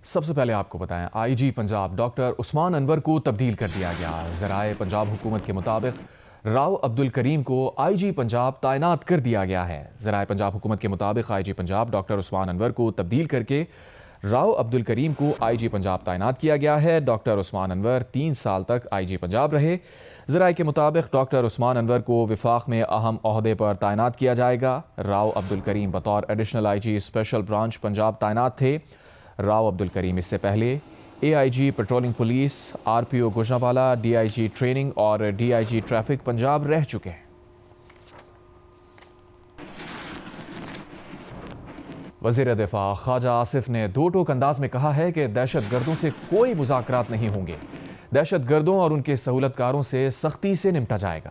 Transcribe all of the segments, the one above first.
سب سے پہلے آپ کو بتائیں آئی جی پنجاب ڈاکٹر عثمان انور کو تبدیل کر دیا گیا۔ ذرائع پنجاب حکومت کے مطابق راؤ عبدالکریم کو آئی جی پنجاب تعینات کر دیا گیا ہے۔ ذرائع پنجاب حکومت کے مطابق آئی جی پنجاب ڈاکٹر عثمان انور کو تبدیل کر کے راؤ عبدالکریم کو آئی جی پنجاب تعینات کیا گیا ہے۔ ڈاکٹر عثمان انور 3 سال تک آئی جی پنجاب رہے۔ ذرائع کے مطابق ڈاکٹر عثمان انور کو وفاق میں اہم عہدے پر تعینات کیا جائے گا۔ راؤ عبدالکریم بطور additional I G special branch Punjab تعینات تھے۔ راؤ عبدالکریم اس سے پہلے A I G patrolling police, R P O Gujranwala, D I G training اور D I G traffic Punjab رہ چکے ہیں۔ وزیر دفاع خواجہ آصف نے دو ٹوک انداز میں کہا ہے کہ دہشت گردوں سے کوئی مذاکرات نہیں ہوں گے۔ دہشت گردوں اور ان کے سہولت کاروں سے سختی سے نمٹا جائے گا۔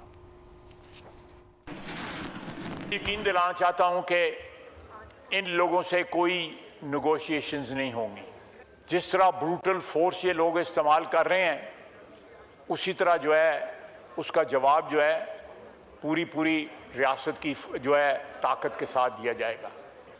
یقین دلانا چاہتا ہوں کہ ان لوگوں سے کوئی نیگوشیشنز نہیں ہوں گی۔ جس طرح بروٹل فورس یہ لوگ استعمال کر رہے ہیں اسی طرح جو ہے اس کا جواب جو ہے پوری ریاست کی جو ہے طاقت کے ساتھ دیا جائے گا۔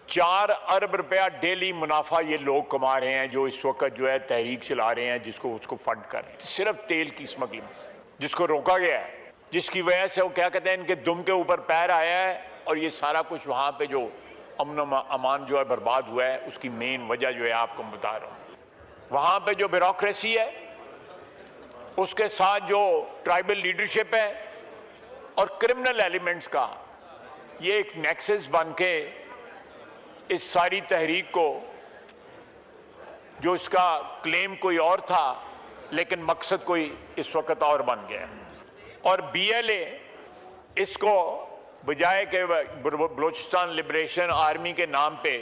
4 ارب روپیہ ڈیلی منافع یہ لوگ کما رہے ہیں جو اس وقت جو ہے تحریک چلا رہے ہیں اس کو فنڈ کر رہے ہیں صرف تیل کی اسمگلنگ سے، جس کو روکا گیا ہے، جس کی وجہ سے وہ کیا کہتے ہیں ان کے دم کے اوپر پیر آیا ہے اور یہ سارا کچھ وہاں پہ جو امن و امان جو ہے برباد ہوا ہے اس کی مین وجہ جو ہے آپ کو بتا رہا ہوں۔ وہاں پہ جو بیوروکریسی ہے اس کے ساتھ جو ٹرائبل لیڈرشپ ہے اور کرمنل ایلیمنٹس کا یہ ایک نیکسس بن کے اس ساری تحریک کو، جو اس کا کلیم کوئی اور تھا لیکن مقصد کوئی اس وقت اور بن گیا، اور بی ایل اے اس کو بجائے کہ بلوچستان لبریشن آرمی کے نام پہ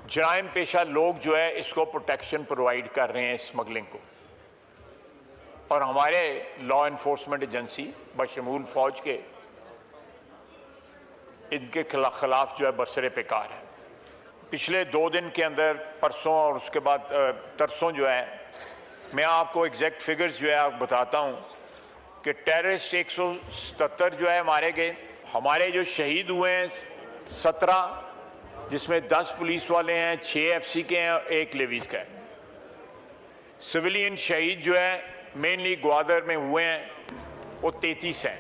جرائم پیشہ لوگ جو ہے اس کو پروٹیکشن پرووائڈ کر رہے ہیں اسمگلنگ کو، اور ہمارے لا انفورسمنٹ ایجنسی بشمول فوج کے ان کے خلاف جو ہے برسر پیکار ہے۔ پچھلے 2 دن کے اندر پرسوں اور اس کے بعد ترسوں جو ہے میں آپ کو ایگزیکٹ فگرز جو ہے آپ بتاتا ہوں کہ ٹیررسٹ 177 جو ہے مارے گئے، ہمارے جو شہید ہوئے ہیں 17، جس میں 10 پولیس والے ہیں، 6 ایف سی کے ہیں اور 1 لیویز کا ہے۔ سویلین شہید جو ہے مینلی گوادر میں ہوئے ہیں وہ 33 ہیں۔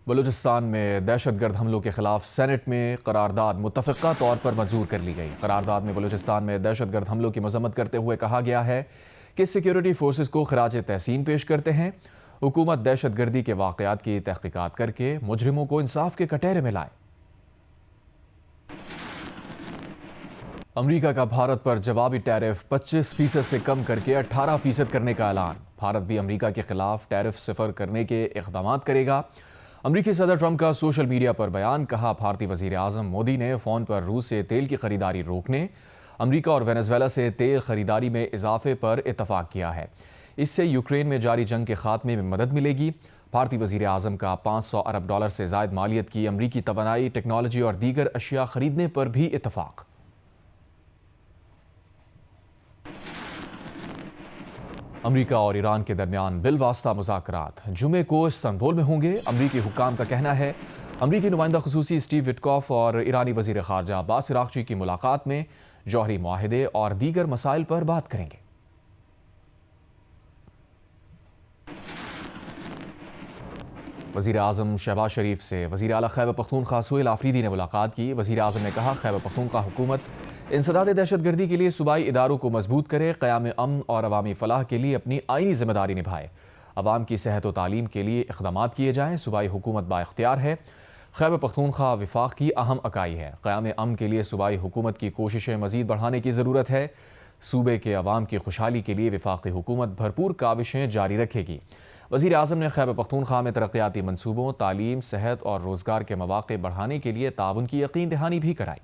بلوچستان میں دہشت گرد حملوں کے خلاف سینٹ میں قرارداد متفقہ طور پر منظور کر لی گئی۔ قرارداد میں بلوچستان میں دہشت گرد حملوں کی مذمت کرتے ہوئے کہا گیا ہے کہ سیکیورٹی فورسز کو خراج تحسین پیش کرتے ہیں۔ حکومت دہشت گردی کے واقعات کی تحقیقات کر کے مجرموں کو انصاف کے کٹہرے میں لائے۔ امریکہ کا بھارت پر جوابی ٹیرف 25% سے کم کر کے 18% کرنے کا اعلان۔ بھارت بھی امریکہ کے خلاف ٹیرف صفر کرنے کے اقدامات کرے گا۔ امریکی صدر ٹرمپ کا سوشل میڈیا پر بیان، کہا بھارتی وزیر اعظم مودی نے فون پر روس سے تیل کی خریداری روکنے، امریکہ اور وینزویلا سے تیل خریداری میں اضافے پر اتفاق کیا ہے۔ اس سے یوکرین میں جاری جنگ کے خاتمے میں مدد ملے گی۔ بھارتی وزیر اعظم کا $500 ارب سے زائد مالیت کی امریکی توانائی، ٹیکنالوجی اور دیگر اشیاء خریدنے پر بھی اتفاق۔ امریکہ اور ایران کے درمیان بالواسطہ مذاکرات جمعے کو استنبول میں ہوں گے۔ امریکی حکام کا کہنا ہے امریکی نمائندہ خصوصی اسٹیو وٹکوف اور ایرانی وزیر خارجہ عباس عراقچی کی ملاقات میں جوہری معاہدے اور دیگر مسائل پر بات کریں گے۔ وزیر اعظم شہباز شریف سے وزیر اعلیٰ خیبر پختونخوا سہیل آفریدی نے ملاقات کی۔ وزیر اعظم نے کہا خیبر پختونخوا حکومت انسداد دہشت گردی کے لیے صوبائی اداروں کو مضبوط کرے، قیام امن اور عوامی فلاح کے لیے اپنی آئینی ذمہ داری نبھائے، عوام کی صحت و تعلیم کے لیے اقدامات کیے جائیں۔ صوبائی حکومت با اختیار ہے، خیبر پختونخوا وفاق کی اہم اکائی ہے، قیام امن کے لیے صوبائی حکومت کی کوششیں مزید بڑھانے کی ضرورت ہے۔ صوبے کے عوام کی خوشحالی کے لیے وفاقی حکومت بھرپور کاوشیں جاری رکھے گی۔ وزیر اعظم نے خیبر پختونخوا میں ترقیاتی منصوبوں، تعلیم، صحت اور روزگار کے مواقع بڑھانے کے لیے تعاون کی یقین دہانی بھی کرائی۔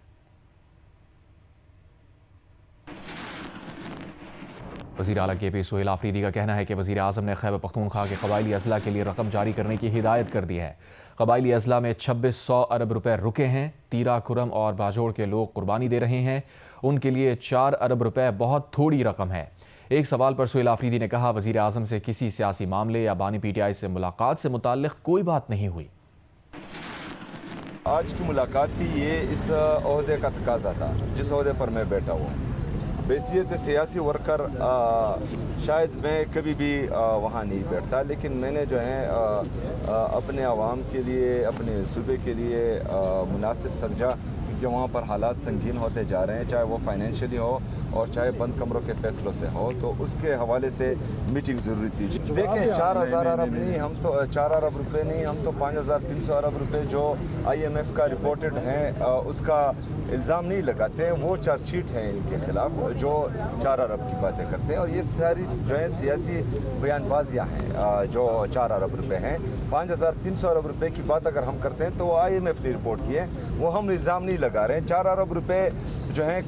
وزیر اعلیٰ کے پی سہیل آفریدی کا کہنا ہے کہ وزیر اعظم نے خیبر پختونخوا کے قبائلی اضلاع کے لیے رقم جاری کرنے کی ہدایت کر دی ہے۔ قبائلی اضلاع میں 2600 ارب روپے رکے ہیں۔ تیرا، کرم اور باجوڑ کے لوگ قربانی دے رہے ہیں، ان کے لیے 4 ارب روپے بہت تھوڑی رقم ہے۔ ایک سوال پر سہیل آفریدی نے کہا وزیر اعظم سے کسی سیاسی معاملے یا بانی پی ٹی آئی سے ملاقات سے متعلق کوئی بات نہیں ہوئی۔ آج کی ملاقات تھی، یہ اس عہدے کا تقاضا تھا جس عہدے پر میں بیٹھا ہوں۔ बहैसियत सियासी वर्कर शायद मैं कभी भी वहाँ नहीं बैठता, लेकिन मैंने जो है अपने आवाम के लिए, अपने सूबे के लिए मुनासिब समझा कि वहाँ पर हालात संगीन होते जा रहे हैं, चाहे वो फाइनेंशियली हो और चाहे बंद कमरों के फैसलों से हो, तो उसके हवाले से मीटिंग ज़रूरी थी। देखें 4,000 अरब नहीं, हम तो 4 अरब रुपए नहीं, हम तो 5,300 अरब रुपए जो IMF का रिपोर्टेड हैं उसका इल्ज़ाम नहीं लगाते हैं। वो चार्जशीट हैं इनके खिलाफ जो 4 अरब की बातें करते हैं, और ये सारी जो है सियासी बयानबाजियाँ हैं जो 4 अरब रुपए हैं। 5,300 अरब रुपए की बात अगर हम करते हैं तो वो IMF ने रिपोर्ट की है, वो हम इल्ज़ाम नहीं लगा रहे हैं। 4 अरब रुपए जो हैं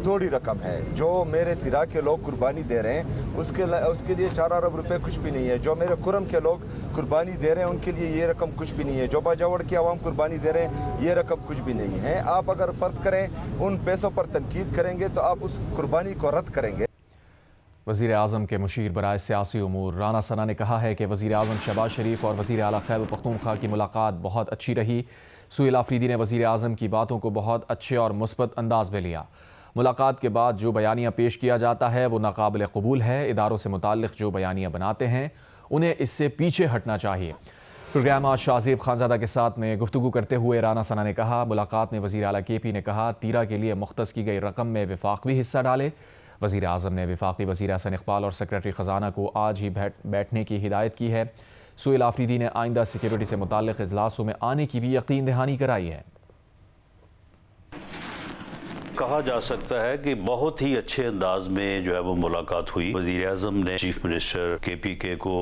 थोड़ी रकम है, जो मेरे तिरा के लोग कुर्बानी दे रहे हैं उसके लिए 4 अरब रुपए कुछ भी नहीं है। जो मेरे खुरम के लोग कुर्बानी दे रहे हैं उनके लिए ये रकम कुछ भी नहीं है। जो बाजावड़ की आवाम कुर्बानी दे रहे हैं ये रकम कुछ भी नहीं है। आप अगर फ़र्ज़ करें उन पैसों पर तनकीद करेंगे तो आप उस कुर्बानी को रद्द करेंगे। वज़ीर आज़म के मुशीर बराए सियासी उमूर राना सना ने कहा है कि वज़ीर आज़म शहबाज शरीफ और वज़ीर आला खैबर पख्तूनख्वा की मुलाकात बहुत अच्छी रही। सुहेल आफरीदी ने वज़ीर आज़म की बातों को बहुत अच्छे और मुस्बत अंदाज में लिया। मुलाकात के बाद जो बयानिया पेश किया जाता है वो नाकाबिल कबूल है। इदारों से मुताल्लिक़ जो बयानिया बनाते हैं उन्हें इससे पीछे हटना चाहिए। प्रोग्राम आज शाहज़ेब खानज़ादा के साथ में गुफ्तगू करते हुए राना सना ने कहा, मुलाकात में वज़ीर आला KP ने कहा तीरा के लिए मुख्तस की गई रकम में वफाक भी हिस्सा डाले। वज़ीर आज़म ने वफाकी वज़ीर हसन इक़बाल और सेक्रेटरी ख़जाना को आज ही बैठने की हिदायत की है। सुहेल आफरीदी ने आइंदा सिक्योरिटी से मुताल्लिक़ इजलासों में आने की भी यकीन दहानी कराई है। कहा जा सकता है कि बहुत ही अच्छे अंदाज में जो है वो मुलाकात हुई। वज़ीर आज़म ने चीफ मिनिस्टर KPK को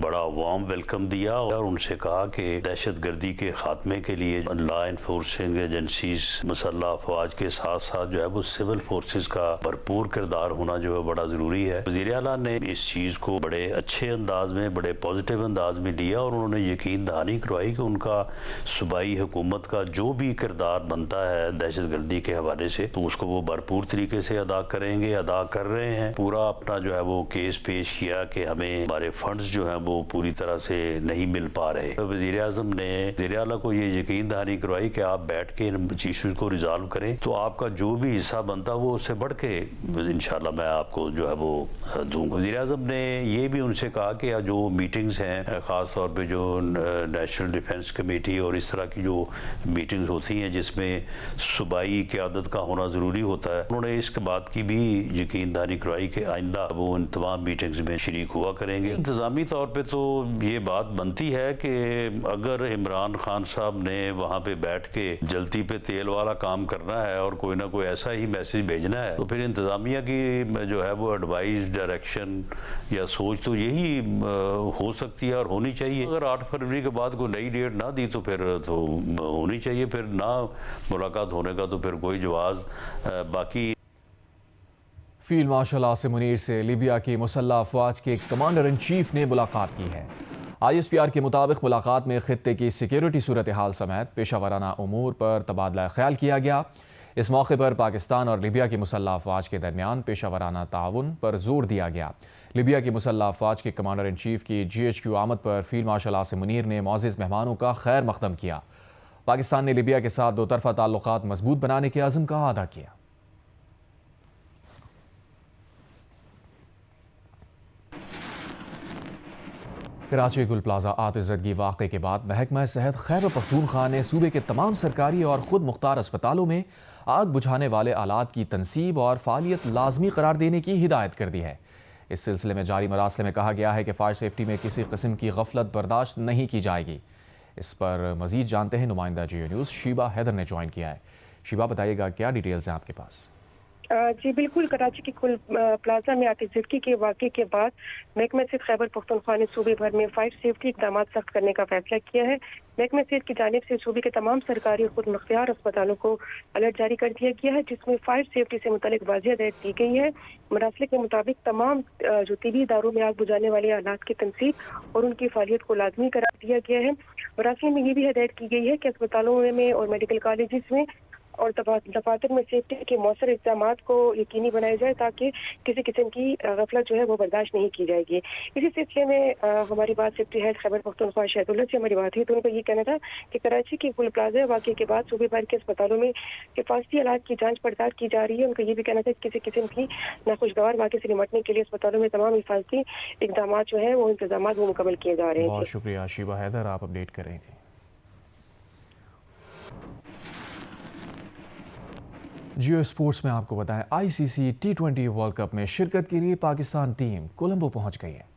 बड़ा वार्म वेलकम दिया और उनसे कहा कि दहशत गर्दी के खात्मे के लिए लॉ इन्फोर्सिंग एजेंसीज, मुसल्लह अफवाज के साथ साथ जो है वो सिविल फोर्सेस का भरपूर किरदार होना जो है बड़ा ज़रूरी है। वज़ीर आला ने इस चीज़ को बड़े अच्छे अंदाज में, बड़े पॉजिटिव अंदाज में लिया और उन्होंने यकीन दहानी करवाई कि उनका सूबाई हुकूमत का जो भी किरदार बनता है दहशत गर्दी के हवाले से तो उसको वो भरपूर तरीके से अदा करेंगे, अदा कर रहे हैं। पूरा अपना जो है वो केस पेश किया कि हमें हमारे फंड्स जो हैं वो पूरी तरह से नहीं मिल पा रहे। तो वज़ीर आज़म ने वज़ीर आला को ये यकीन दहानी करवाई कि आप बैठ के इन इश्यूज को रिजॉल्व करें तो आपका जो भी हिस्सा बनता वो उससे बढ़ के इंशाल्लाह मैं आपको जो है वो दूंगा। वज़ीर आज़म ने ये भी उनसे कहा कि जो मीटिंग्स हैं ख़ास तौर पर जो नेशनल डिफेंस कमेटी और इस तरह की जो मीटिंग्स होती हैं जिसमें सूबाई क़यादत का होना ज़रूरी होता है, उन्होंने इसके बात की भी यकीन दहानी करवाई कि आइंदा वो इन तमाम मीटिंग्स में शरीक हुआ करेंगे। इंतज़ामी तौर पे तो ये बात बनती है कि अगर इमरान खान साहब ने वहाँ पे बैठ के जलती पे तेल वाला काम करना है और कोई ना कोई ऐसा ही मैसेज भेजना है तो फिर इंतज़ामिया की जो है वो एडवाइस, डायरेक्शन या सोच तो यही हो सकती है और होनी चाहिए। अगर 8 फरवरी के बाद कोई नई डेट ना दी तो फिर तो होनी चाहिए, फिर ना मुलाकात होने का तो फिर कोई जवाज़ बाकी। फील्ड मार्शल आसिम मुनीर से लीबिया की मुसल्लह अफवाज के कमांडर इन चीफ ने मुलाकात की है। ISPR के मुताबिक मुलाकात में खित्ते की सिक्योरिटी सूरत हाल समेत पेशा वराना उमूर पर तबादला ख्याल किया गया। इस मौके पर पाकिस्तान और लीबिया की मुसल्लह अफवाज के दरमियान पेशा वराना ताउन पर जोर दिया गया। लीबिया की मुसल्लह अफवाज के कमांडर इन चीफ की GHQ आमद पर फील्ड मार्शल आसिम मुनीर ने मोअज़्ज़िज़ मेहमानों का खैर मकदम किया। पाकिस्तान ने लीबिया के साथ दो तरफ़ा ताल्लुकात मजबूत बनाने के अज़्म का अदा किया। कराची गुल प्लाजा आतिशज़दगी वाक़े के बाद महकमा सेहत खैबर पख्तूनख्वा ने सूबे के तमाम सरकारी और खुद मुख्तार अस्पतालों में आग बुझाने वाले आलात की तनसीब और फ़ालियत लाजमी करार देने की हिदायत कर दी है। इस सिलसिले में जारी मरासले में कहा गया है कि फायर सेफ्टी में किसी किस्म की गफलत बर्दाश्त नहीं की जाएगी। इस पर मज़ीद जानते हैं नुमाइंदा जियो न्यूज़ शीबा हैदर ने ज्वाइन किया है। शीबा, बताइएगा क्या डिटेल्स हैं आपके पास? जी बिल्कुल, कराची के कुल प्लाजा में आतिशज़दगी के वाक़े के बाद महकमा सेहत खैबर पख्तूनख्वा ने सूबे भर में फायर सेफ्टी इक़दाम सख्त करने का फैसला किया है। महकमा सेहत की जानिब से सूबे के तमाम सरकारी और खुद मुख्तियार अस्पतालों को अलर्ट जारी कर दिया गया है, जिसमें फायर सेफ्टी से मुतालिक वाज़ेह हिदायत दी गई है। मरासले के मुताबिक तमाम जो तिबी इदारों में आग बुझाने वाले आलात की तनसीब और उनकी फ़ालियत को लाजमी करार दिया गया है। मरासले में ये भी हिदायत की गई है कि अस्पतालों में और मेडिकल कॉलेज में और दफातर में सेफ्टी के मौसर इक़दाम को यकीनी बनाया जाए ताकि किसी किस्म की गफलत जो है वो बर्दाश्त नहीं की जाएगी। इसी सिलसिले में हमारी बात सेफ्टी हेड खैबर पख्तूनख्वा शहदुल्ला से हमारी बात हुई तो उनका ये कहना था कि कराची के पुल प्लाजा वाक़े के बाद सूबे भर के अस्पतालों में हिफाजती हालात की जाँच पड़ताल की जा रही है। उनका ये भी कहना था कि किसी किस्म की नाखुशगवार वाक़े से निपटने के लिए अस्पतालों में तमाम हिफाजती इक़दाम जो है वो इंतजाम वो मुकम्मल किए जा रहे हैं। बहुत शुक्रिया शीबा हैदर, आप अपडेट कर रही थी। जियो स्पोर्ट्स में आपको बताएं, आईसीसी T20 वर्ल्ड कप में शिरकत के लिए पाकिस्तान टीम कोलंबो पहुंच गई है।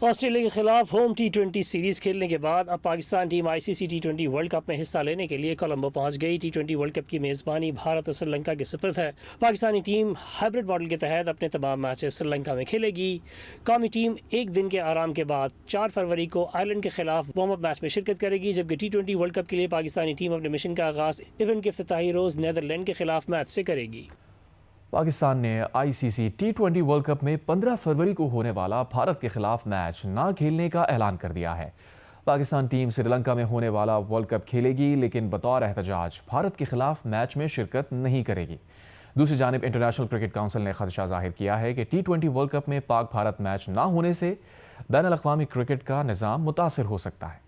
ऑस्ट्रेलिया के खिलाफ होम T20 सीरीज खेलने के बाद अब Pakistan team ICC T20 world cup में हिस्सा लेने के लिए कोलंबो पहुंच गई। T20 वर्ल्ड कप की मेज़बानी भारत और श्रीलंका के सुपुर्द है। पाकिस्तानी टीम हाइब्रिड मॉडल के तहत अपने तमाम मैचेस श्रीलंका में खेलेगी। कौमी टीम एक दिन के आराम के बाद 4 फरवरी को आयरलैंड के खिलाफ वार्म अप मैच में शिरकत करेगी, जबकि T20 वर्ल्ड कप के लिए पाकिस्तानी टीम अपने मिशन का आगाज़ इवेंट के इफ्तिताही रोज़ नीदरलैंड के खिलाफ मैच से करेगी। पाकिस्तान ने आईसीसी T20 वर्ल्ड कप में 15 फरवरी को होने वाला भारत के खिलाफ मैच ना खेलने का ऐलान कर दिया है। पाकिस्तान टीम श्रीलंका में होने वाला वर्ल्ड कप खेलेगी, लेकिन बतौर एहतजाज भारत के खिलाफ मैच में शिरकत नहीं करेगी। दूसरी जानिब इंटरनेशनल क्रिकेट काउंसिल ने खदशा जाहिर किया है कि T20 वर्ल्ड कप में पाक भारत मैच ना होने से बैनुल-अक़वामी क्रिकेट का निज़ाम मुतासिर हो सकता है।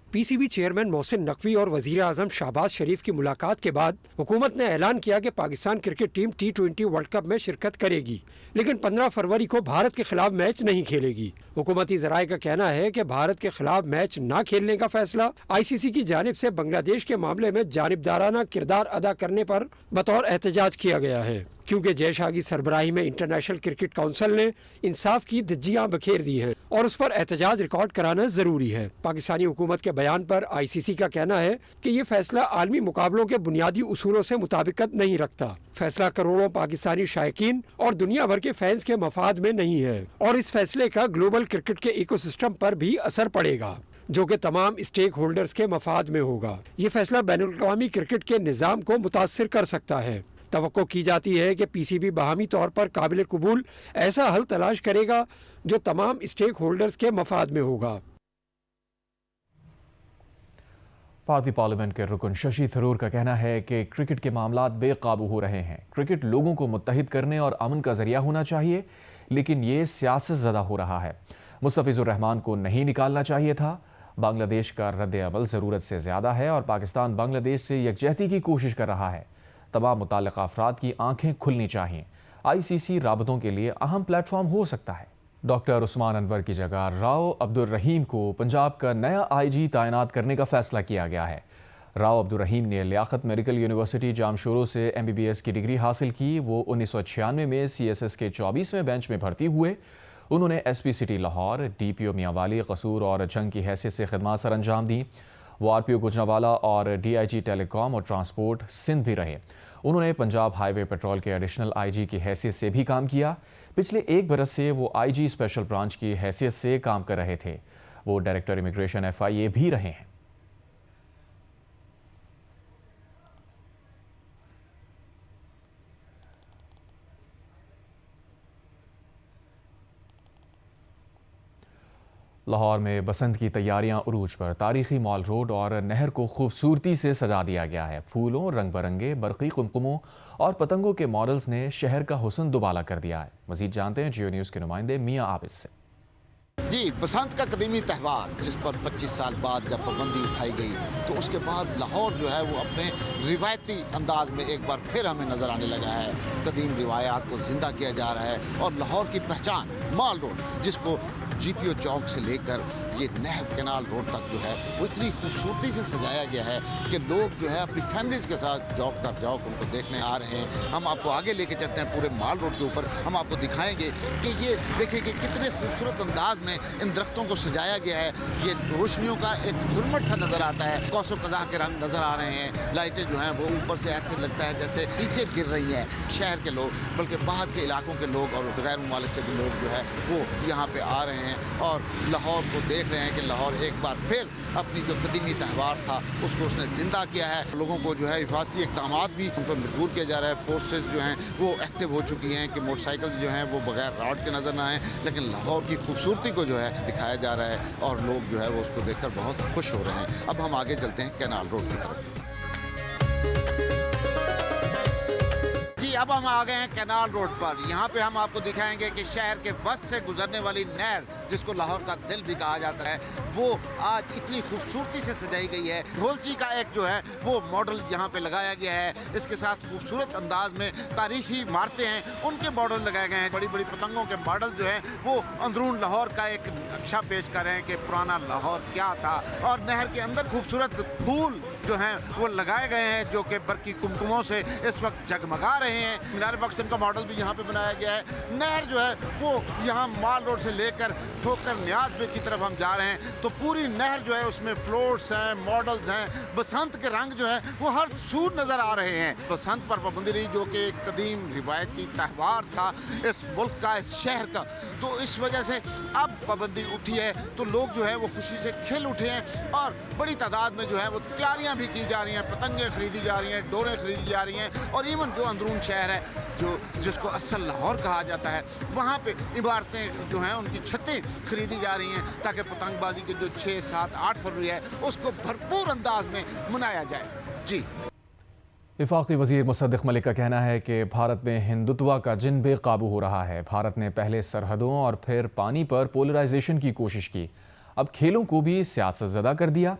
पीसीबी चेयरमैन मोहसिन नकवी और वजीर आजम शहबाज शरीफ की मुलाकात के बाद हुकूमत ने ऐलान किया कि Pakistan cricket team T20 world cup में शिरकत करेगी, लेकिन 15 फरवरी को भारत के खिलाफ मैच नहीं खेलेगी। हुकूमती ज़राए का कहना है कि भारत के खिलाफ मैच न खेलने का फैसला आईसीसी की जानिब से बांग्लादेश के मामले में जानिबदाराना किरदार अदा करने पर बतौर एहतजाज किया गया है, क्योंकि जय शाह की सरबराही में इंटरनेशनल क्रिकेट काउंसिल ने इंसाफ की धज्जियां बखेर दी हैं और उस पर एहतजाज रिकॉर्ड कराना जरूरी है। पाकिस्तानी हुकूमत के बयान पर आईसीसी का कहना है कि ये फैसला आलमी मुकाबलों के बुनियादी उसूलों से मुताबिकत नहीं रखता। फैसला करोड़ों पाकिस्तानी शायकीन और दुनिया भर के फैंस के मफाद में नहीं है और इस फैसले का ग्लोबल क्रिकेट के इकोसिस्टम पर भी असर पड़ेगा, जो कि तमाम स्टेक होल्डर्स के मफाद में होगा। ये फैसला बैनुल-अक़वामी क्रिकेट के निज़ाम को मुतासिर कर सकता है। तवक्को की जाती है कि पीसीबी बाहमी तौर पर काबिल कबूल ऐसा हल तलाश करेगा जो तमाम स्टेक होल्डर्स के मफाद में होगा। भारतीय पार्लियामेंट के रुकन शशि थरूर का कहना है कि क्रिकेट के मामलात बेकाबू हो रहे हैं। क्रिकेट लोगों को मुत्तहिद करने और अमन का जरिया होना चाहिए, लेकिन ये सियासत ज़दा हो रहा है। मुस्तफ़िज़ुर रहमान को नहीं निकालना चाहिए था। बांग्लादेश का रद्द अमल ज़रूरत से ज़्यादा है और पाकिस्तान बांग्लादेश से यकजहती की कोशिश कर रहा है। तमाम मुताल्लिक़ अफराद की आंखें खुलनी चाहिए। आईसीसी राबतों के लिए अहम प्लेटफॉर्म हो सकता है। डॉक्टर उस्मान अनवर की जगह राव अब्दुल रहीम को पंजाब का नया आईजी तैनात करने का फैसला किया गया है। राव अब्दुल रहीम ने लियाकत मेडिकल यूनिवर्सिटी जामशोरो से MBBS की डिग्री हासिल की। वो 1996 में CSS के 24वें बेंच में भर्ती हुए। उन्होंने SP city Lahore, DPO Mianwali, कसूर और जंग की हैसियत से खिदमत सर अंजाम दी। वो RPO गुजरावाला और DIG टेलीकॉम और ट्रांसपोर्ट सिंध भी रहे। उन्होंने पंजाब हाईवे पेट्रोल के एडिशनल IG की हैसियत से भी काम किया। पिछले 1 बरस से वो IG स्पेशल ब्रांच की हैसियत से काम कर रहे थे। वो डायरेक्टर इमिग्रेशन FIA भी रहे हैं। लाहौर में बसंत की तैयारियां उरूज पर। तारीखी मॉल रोड और नहर को खूबसूरती से सजा दिया गया है। फूलों, रंग बिरंगे बरक़ी कुमकुमों और पतंगों के मॉडल्स ने शहर का हुस्न दुबाला कर दिया है। मज़ीद जानते हैं जियो न्यूज़ के नुमाइंदे मियां आबिद से। जी, बसंत का कदीमी त्यौहार जिस पर 25 साल बाद जब पाबंदी उठाई गई तो उसके बाद लाहौर जो है वो अपने रिवायती अंदाज में एक बार फिर हमें नज़र आने लगा है। कदीम रिवायात को ज़िंदा किया जा रहा है और लाहौर की पहचान मॉल रोड, जिसको GPO चौक से लेकर ये नहर कैनाल रोड तक जो है वो इतनी खूबसूरती से सजाया गया है कि लोग जो है अपनी फैमिलीज़ के साथ जौक दर जौक उनको देखने आ रहे हैं। हम आपको आगे लेके चलते हैं पूरे माल रोड के ऊपर। हम आपको दिखाएंगे कि ये देखिए कि कितने खूबसूरत अंदाज में इन दरख्तों को सजाया गया है। ये रोशनियों का एक झुरमट सा नज़र आता है। कौसो कज़ा के रंग नज़र आ रहे हैं। लाइटें जो हैं वो ऊपर से ऐसे लगता है जैसे नीचे गिर रही हैं। शहर के लोग बल्कि बाहर के इलाकों के लोग और गैर ममालिक से भी लोग जो है वो यहाँ पे आ रहे हैं और लाहौर को देख रहे हैं कि लाहौर एक बार फिर अपनी जो कदीमी त्यौहार था उसको उसने ज़िंदा किया है। लोगों को जो है हिफाजती इक़दामात भी उन पर मजबूर किया जा रहा है। फोर्सेस जो हैं वो एक्टिव हो चुकी हैं कि मोटरसाइकिल जो हैं वो बगैर राड के नज़र ना आएँ, लेकिन लाहौर की खूबसूरती को जो है दिखाया जा रहा है और लोग जो है वो उसको देखकर बहुत खुश हो रहे हैं। अब हम आगे चलते हैं कैनाल रोड की तरफ। अब हम आ गए हैं कैनाल रोड पर। यहाँ पे हम आपको दिखाएंगे कि शहर के वस्त से गुजरने वाली नहर, जिसको लाहौर का दिल भी कहा जाता है, वो आज इतनी खूबसूरती से सजाई गई है। ढोलची का एक जो है वो मॉडल यहाँ पे लगाया गया है। इसके साथ खूबसूरत अंदाज में तारीखी इमारतें हैं, उनके मॉडल लगाए गए हैं। बड़ी बड़ी पतंगों के मॉडल जो है वो अंदरून लाहौर का एक नक्शा पेश कर रहे हैं कि पुराना लाहौर क्या था। और नहर के अंदर खूबसूरत फूल जो हैं वो लगाए गए हैं, जो कि बरकी कुमकुमों से इस वक्त जगमगा रहे हैं। मीनार बख्शन का मॉडल भी यहाँ पे बनाया गया है। नहर जो है वो यहाँ माल रोड से लेकर ठोकर न्याज बे की तरफ हम जा रहे हैं, तो पूरी नहर जो है उसमें फ्लोट्स हैं, मॉडल्स हैं। बसंत के रंग जो है वो हर सूर नजर आ रहे हैं। बसंत पर पाबंदी रही, जो कि एक कदीम रिवायती त्यौहार था इस मुल्क का, इस शहर का, तो इस वजह से अब पाबंदी उठी है तो लोग जो है वो खुशी से खिल उठे हैं और बड़ी तादाद में जो है वो तैयारियां भी की जा रही हैं। पतंगें खरीदी जा रही हैं, डोरें खरीदी जा रही हैं और इवन जो अंदरून शहर है, जो जिसको असल लाहौर कहा जाता है, वहाँ पे इमारतें जो हैं उनकी छतें खरीदी जा रही हैं ताकि पतंगबाजी के जो 6, 7, 8 फरवरी है उसको भरपूर अंदाज में मनाया जाए। जी। वफाकी वज़ीर मुसद्दिक़ मलिक का कहना है कि भारत में हिंदुत्व का जिन बेकाबू हो रहा है। भारत ने पहले सरहदों और फिर पानी पर पोलराइजेशन की कोशिश की, अब खेलों को भी सियासत ज़दा कर दिया।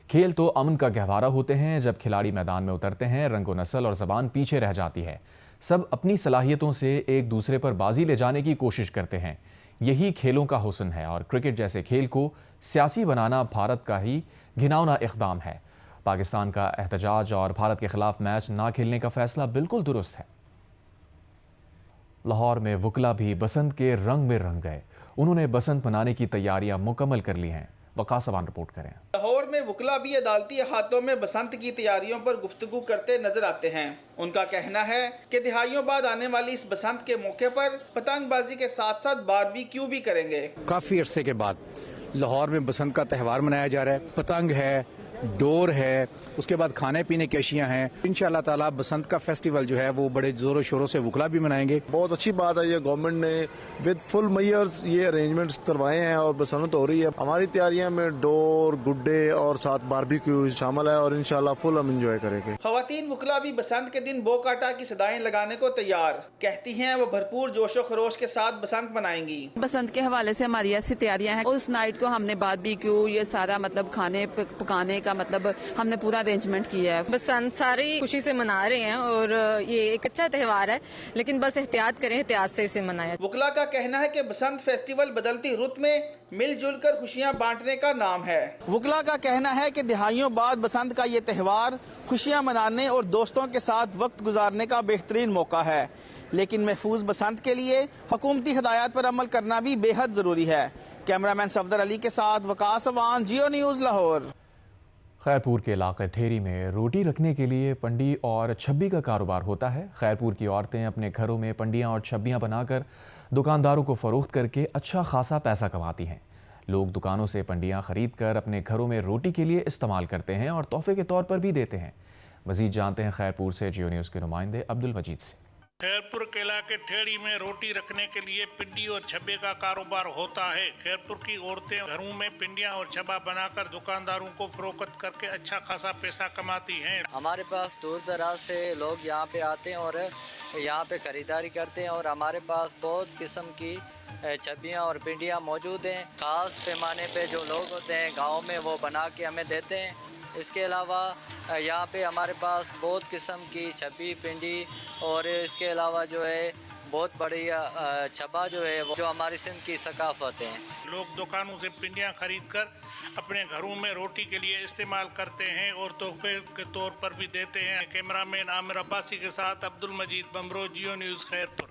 खेल तो अमन का गहवारा होते हैं, जब खिलाड़ी मैदान में उतरते हैं रंगो नस्ल और ज़बान पीछे रह जाती है। सब अपनी सलाहियतों से एक दूसरे पर बाजी ले जाने की कोशिश करते हैं, यही खेलों का हुस्न है। और क्रिकेट जैसे खेल को सियासी बनाना भारत का ही घिनौना इक़दाम है। पाकिस्तान का एहतजाज और भारत के खिलाफ मैच ना खेलने का फैसला बिल्कुल दुरुस्त है। लाहौर में वकला भी बसंत के रंग में रंग गए। उन्होंने बसंत मनाने की तैयारियां मुकम्मल कर ली हैं। वकास अवान रिपोर्ट करें। लाहौर में वकला भी अदालती अहातों में बसंत की तैयारियों पर गुफ्तगू करते नजर आते हैं। उनका कहना है कि दिहाइयों बाद आने वाली इस बसंत के मौके पर पतंगबाजी के साथ साथ बारबेक्यू भी करेंगे। काफी अरसे के बाद लाहौर में बसंत का त्यौहार मनाया जा रहा है। पतंग है, डोर है, उसके बाद खाने पीने की अशियाँ हैं। इंशाअल्लाह ताला बसंत का फेस्टिवल जो है वो बड़े जोरों शोरों से वकला भी मनाएंगे। बहुत अच्छी बात है, ये गवर्नमेंट ने विद फुल मेयर्स ये अरेंजमेंट्स करवाए हैं और बसंत हो रही है। हमारी तैयारियां में डोर, गुड्डे और साथ बारबेक्यू शामिल है और इंशाअल्लाह फुल हम एंजॉय करेंगे। खवातीन वकला भी बसंत के दिन बो काटा की सदाएं लगाने को तैयार, कहती हैं वो भरपूर जोशो खरोश के साथ बसंत मनाएंगी। बसंत के हवाले से हमारी ऐसी तैयारियां हैं, उस नाइट को हमने बारबेक्यू ये सारा मतलब खाने पकाने का मतलब हमने पूरा अरेंजमेंट किया है। बसंत सारी खुशी से मना रहे हैं और ये एक अच्छा त्यौहार है, लेकिन बस एहतियात करें, एहतियात से इसे मनाया। वकला का कहना है कि बसंत फेस्टिवल बदलती रुत में मिलजुल कर खुशियाँ बांटने का नाम है। वकला का कहना है कि दिहाइयों बाद बसंत का ये त्यौहार खुशियाँ मनाने और दोस्तों के साथ वक्त गुजारने का बेहतरीन मौका है, लेकिन महफूज बसंत के लिए हुकूमती हिदायत पर अमल करना भी बेहद जरूरी है। कैमरामैन सफदर अली के साथ वकास अवान, जियो न्यूज़ लाहौर। खैरपुर के इलाके ठेरी में रोटी रखने के लिए पंडी और छब्बी का कारोबार होता है। खैरपुर की औरतें अपने घरों में पंडियाँ और छब्बियाँ बनाकर दुकानदारों को फ़रोख्त करके अच्छा खासा पैसा कमाती हैं। लोग दुकानों से पंडियाँ ख़रीद कर अपने घरों में रोटी के लिए इस्तेमाल करते हैं और तोहफे के तौर पर भी देते हैं। मज़ीद जानते हैं खैरपुर से जियो न्यूज़ के नुमाइंदे अब्दुल मजीद से। खैरपुर के इलाके ठेड़ी में रोटी रखने के लिए पिंडी और छब्बे का कारोबार होता है। खैरपुर की औरतें घरों में पिंडियां और छब्बा बनाकर दुकानदारों को फरोख्त करके अच्छा खासा पैसा कमाती हैं। हमारे पास दूर दराज से लोग यहाँ पे आते हैं और यहाँ पे खरीदारी करते हैं और हमारे पास बहुत किस्म की छब्बियाँ और पिंडियाँ मौजूद हैं। खास पैमाने पे जो लोग होते हैं गाँव में वो बना के हमें देते हैं। इसके अलावा यहाँ पे हमारे पास बहुत किस्म की छब्बी, पिंडी और इसके अलावा जो है बहुत बड़ी छब्बा जो है वो जो हमारी सिंध की सकाफत है। लोग दुकानों से पिंडियाँ खरीद कर अपने घरों में रोटी के लिए इस्तेमाल करते हैं और तोहफे के तौर पर भी देते हैं। कैमरामैन आमिर अब्बासी के साथ अब्दुल मजीद बमरो, जियो न्यूज़ खैरपुर।